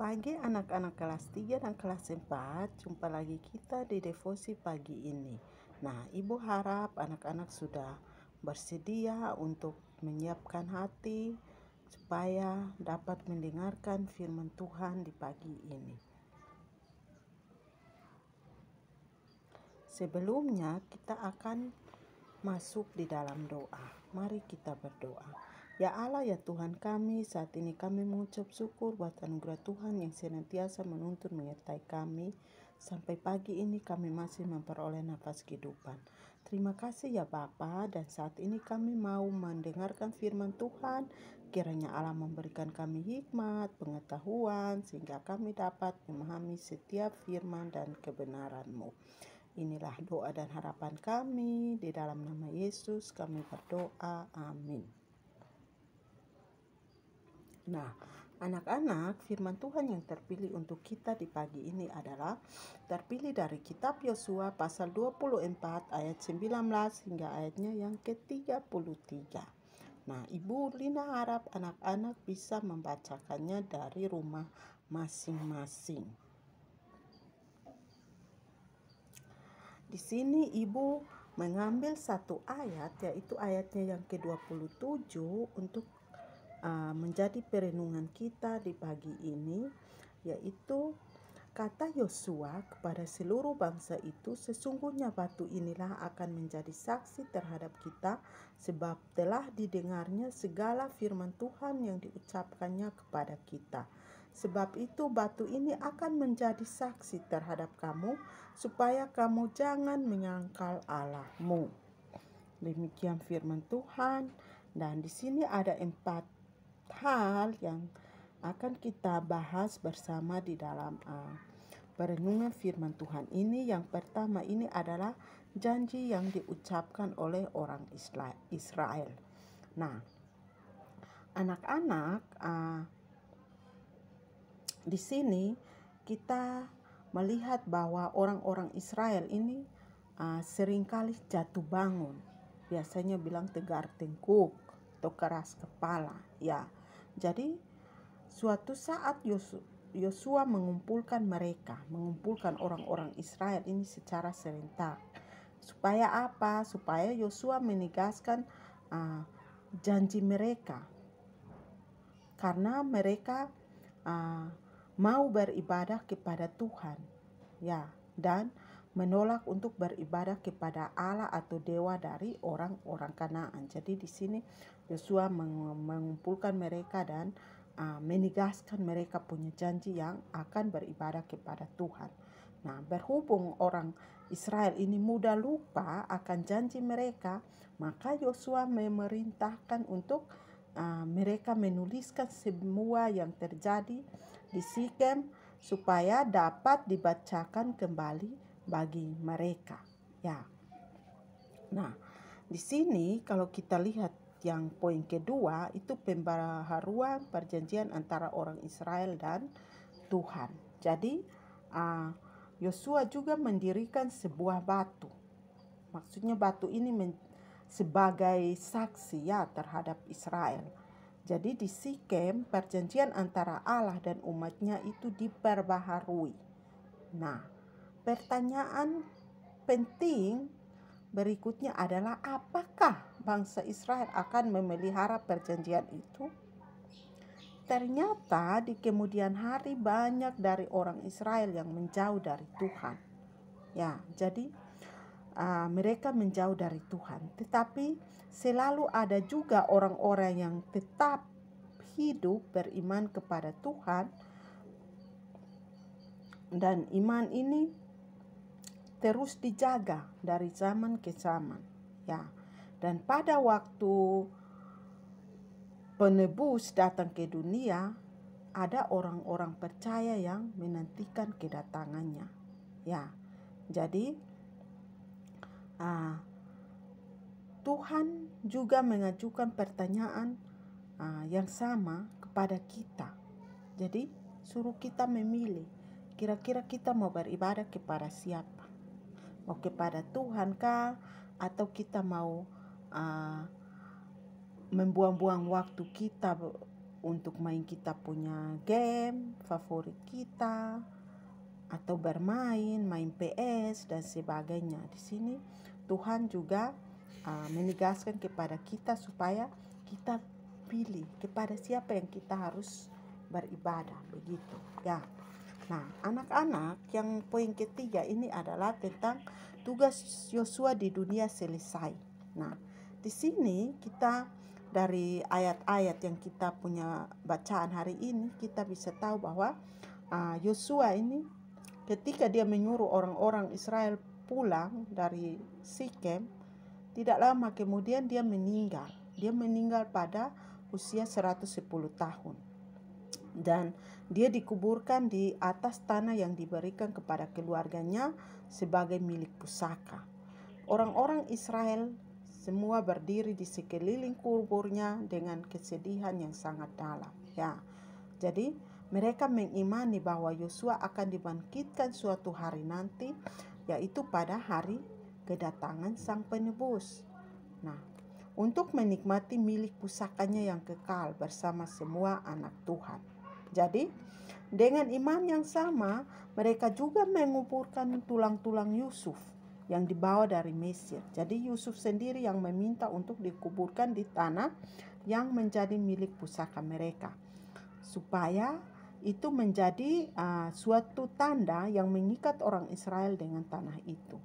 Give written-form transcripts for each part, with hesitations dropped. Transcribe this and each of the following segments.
Pagi anak-anak kelas 3 dan kelas 4, jumpa lagi kita di devosi pagi ini. Nah, Ibu harap anak-anak sudah bersedia untuk menyiapkan hati supaya dapat mendengarkan firman Tuhan di pagi ini. Sebelumnya kita akan masuk di dalam doa. Mari kita berdoa. Ya Allah, ya Tuhan kami, saat ini kami mengucap syukur buat anugerah Tuhan yang senantiasa menuntun menyertai kami. Sampai pagi ini kami masih memperoleh nafas kehidupan. Terima kasih ya Bapa, dan saat ini kami mau mendengarkan firman Tuhan. Kiranya Allah memberikan kami hikmat, pengetahuan, sehingga kami dapat memahami setiap firman dan kebenaran-Mu. Inilah doa dan harapan kami, di dalam nama Yesus kami berdoa, amin. Nah, anak-anak, firman Tuhan yang terpilih untuk kita di pagi ini adalah terpilih dari kitab Yosua pasal 24 ayat 19 hingga ayatnya yang ke-33. Nah, Ibu Lina harap anak-anak bisa membacakannya dari rumah masing-masing. Di sini Ibu mengambil satu ayat, yaitu ayatnya yang ke-27 untuk menjadi perenungan kita di pagi ini, yaitu kata Yosua kepada seluruh bangsa itu, sesungguhnya batu inilah akan menjadi saksi terhadap kita, sebab telah didengarnya segala firman Tuhan yang diucapkannya kepada kita. Sebab itu batu ini akan menjadi saksi terhadap kamu, supaya kamu jangan menyangkal Allahmu. Demikian firman Tuhan. Dan di sini ada 4 hal yang akan kita bahas bersama di dalam perenungan firman Tuhan ini. Yang pertama ini adalah janji yang diucapkan oleh orang Israel. Nah, anak-anak, di sini kita melihat bahwa orang-orang Israel ini seringkali jatuh bangun. Biasanya bilang tegar tengkuk atau keras kepala. Ya, jadi suatu saat Yosua mengumpulkan orang-orang Israel ini secara serentak. Supaya apa? Supaya Yosua menegaskan janji mereka. Karena mereka mau beribadah kepada Tuhan, ya, dan menolak untuk beribadah kepada Allah atau dewa dari orang-orang Kanaan. Jadi di sini Yosua mengumpulkan mereka dan menegaskan mereka punya janji yang akan beribadah kepada Tuhan. Nah, berhubung orang Israel ini mudah lupa akan janji mereka, maka Yosua memerintahkan untuk mereka menuliskan semua yang terjadi di Sikem supaya dapat dibacakan kembali bagi mereka. Ya. Nah, di sini kalau kita lihat yang poin kedua, itu pembaharuan perjanjian antara orang Israel dan Tuhan. Jadi Yosua juga mendirikan sebuah batu. Maksudnya batu ini sebagai saksi ya terhadap Israel. Jadi di Sikem perjanjian antara Allah dan umatnya itu diperbaharui. Nah, pertanyaan penting berikutnya adalah, apakah bangsa Israel akan memelihara perjanjian itu? Ternyata di kemudian hari banyak dari orang Israel yang menjauh dari Tuhan. Ya, jadi mereka menjauh dari Tuhan. Tetapi selalu ada juga orang-orang yang tetap hidup beriman kepada Tuhan. Dan iman ini terus dijaga dari zaman ke zaman, ya. Dan pada waktu penebus datang ke dunia, ada orang-orang percaya yang menantikan kedatangannya, ya. Jadi Tuhan juga mengajukan pertanyaan yang sama kepada kita. Jadi suruh kita memilih, kira-kira kita mau beribadah kepada siapa? Mau kepada Tuhan kah? Atau kita mau membuang-buang waktu kita untuk main kita punya game favorit kita, atau bermain, main PS dan sebagainya. Di sini Tuhan juga menegaskan kepada kita supaya kita pilih kepada siapa yang kita harus beribadah, begitu ya. Nah, anak-anak, yang poin ketiga ini adalah tentang tugas Yosua di dunia selesai. Nah, di sini kita dari ayat-ayat yang kita punya bacaan hari ini, kita bisa tahu bahwa Yosua ini ketika dia menyuruh orang-orang Israel pulang dari Sikem, tidak lama kemudian dia meninggal. Dia meninggal pada usia 110 tahun. Dan dia dikuburkan di atas tanah yang diberikan kepada keluarganya sebagai milik pusaka. Orang-orang Israel semua berdiri di sekeliling kuburnya dengan kesedihan yang sangat dalam. Ya, jadi mereka mengimani bahwa Yosua akan dibangkitkan suatu hari nanti, yaitu pada hari kedatangan Sang Penebus. Nah, untuk menikmati milik pusakanya yang kekal bersama semua anak Tuhan. Jadi, dengan iman yang sama, mereka juga menguburkan tulang-tulang Yusuf yang dibawa dari Mesir. Jadi Yusuf sendiri yang meminta untuk dikuburkan di tanah yang menjadi milik pusaka mereka, supaya itu menjadi suatu tanda yang mengikat orang Israel dengan tanah itu.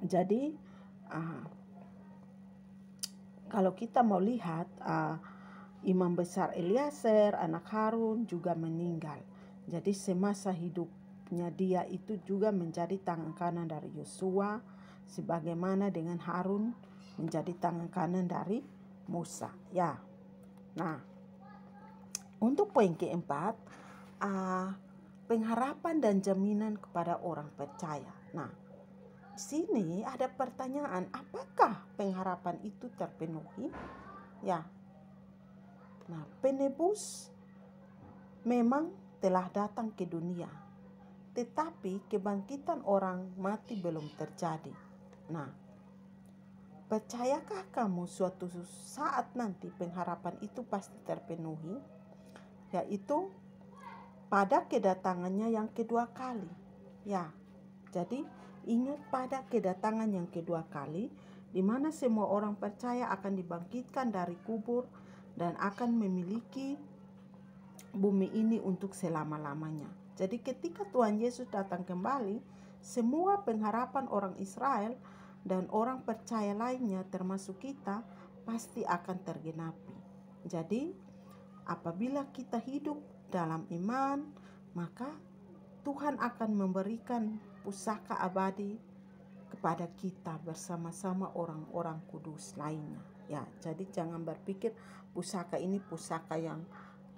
Jadi kalau kita mau lihat, Imam Besar Eliezer, anak Harun, juga meninggal. Jadi semasa hidupnya dia itu juga menjadi tangan kanan dari Yosua, sebagaimana dengan Harun menjadi tangan kanan dari Musa. Ya, nah, untuk poin keempat, pengharapan dan jaminan kepada orang percaya. Nah, di sini ada pertanyaan, apakah pengharapan itu terpenuhi? Ya. Nah, penebus memang telah datang ke dunia, tetapi kebangkitan orang mati belum terjadi. Nah, percayakah kamu suatu saat nanti pengharapan itu pasti terpenuhi? Yaitu pada kedatangannya yang kedua kali. Ya, jadi ingat pada kedatangan yang kedua kali, di mana semua orang percaya akan dibangkitkan dari kubur dan akan memiliki bumi ini untuk selama-lamanya. Jadi ketika Tuhan Yesus datang kembali, semua pengharapan orang Israel dan orang percaya lainnya termasuk kita pasti akan tergenapi. Jadi apabila kita hidup dalam iman, maka Tuhan akan memberikan pusaka abadi kepada kita bersama-sama orang-orang kudus lainnya. Ya, jadi jangan berpikir pusaka ini pusaka yang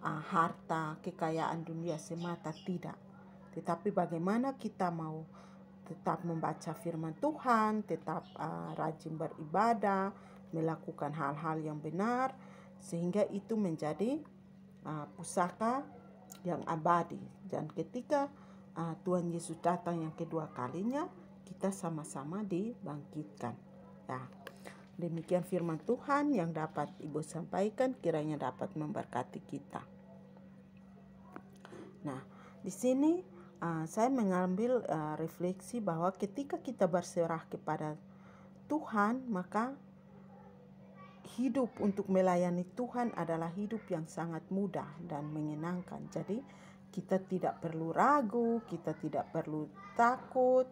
harta, kekayaan dunia semata, tidak. Tetapi bagaimana kita mau tetap membaca firman Tuhan, tetap rajin beribadah, melakukan hal-hal yang benar, sehingga itu menjadi pusaka yang abadi. Dan ketika Tuhan Yesus datang yang kedua kalinya, kita sama-sama dibangkitkan. Ya. Demikian firman Tuhan yang dapat Ibu sampaikan, kiranya dapat memberkati kita. Nah, di sini saya mengambil refleksi bahwa ketika kita berserah kepada Tuhan, maka hidup untuk melayani Tuhan adalah hidup yang sangat mudah dan menyenangkan. Jadi kita tidak perlu ragu, kita tidak perlu takut,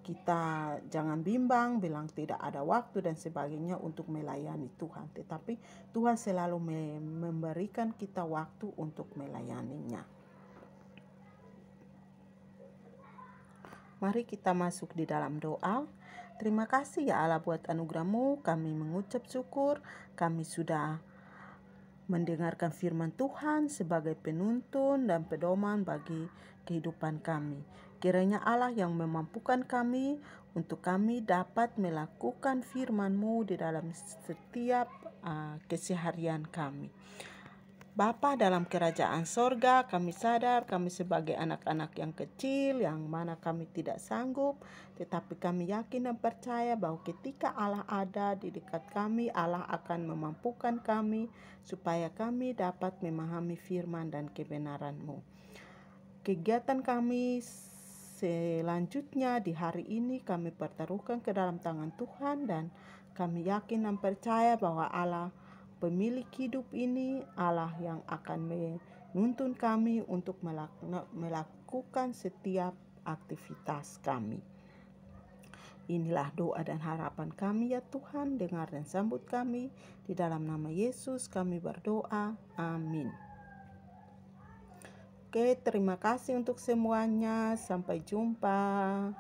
kita jangan bimbang, bilang tidak ada waktu dan sebagainya untuk melayani Tuhan. Tetapi Tuhan selalu memberikan kita waktu untuk melayaninya. Mari kita masuk di dalam doa. Terima kasih ya Allah buat anugerah-Mu. Kami mengucap syukur. Kami sudah mendengarkan firman Tuhan sebagai penuntun dan pedoman bagi kehidupan kami. Kiranya Allah yang memampukan kami untuk kami dapat melakukan firman-Mu di dalam setiap keseharian kami. Bapa dalam kerajaan sorga, kami sadar kami sebagai anak-anak yang kecil, yang mana kami tidak sanggup, tetapi kami yakin dan percaya bahwa ketika Allah ada di dekat kami, Allah akan memampukan kami supaya kami dapat memahami firman dan kebenaran-Mu. Kegiatan kami selanjutnya di hari ini kami pertaruhkan ke dalam tangan Tuhan, dan kami yakin dan percaya bahwa Allah pemilik hidup ini, Allah yang akan menuntun kami untuk melakukan setiap aktivitas kami. Inilah doa dan harapan kami ya Tuhan, dengar dan sambut kami. Di dalam nama Yesus kami berdoa, amin. Oke, terima kasih untuk semuanya, sampai jumpa.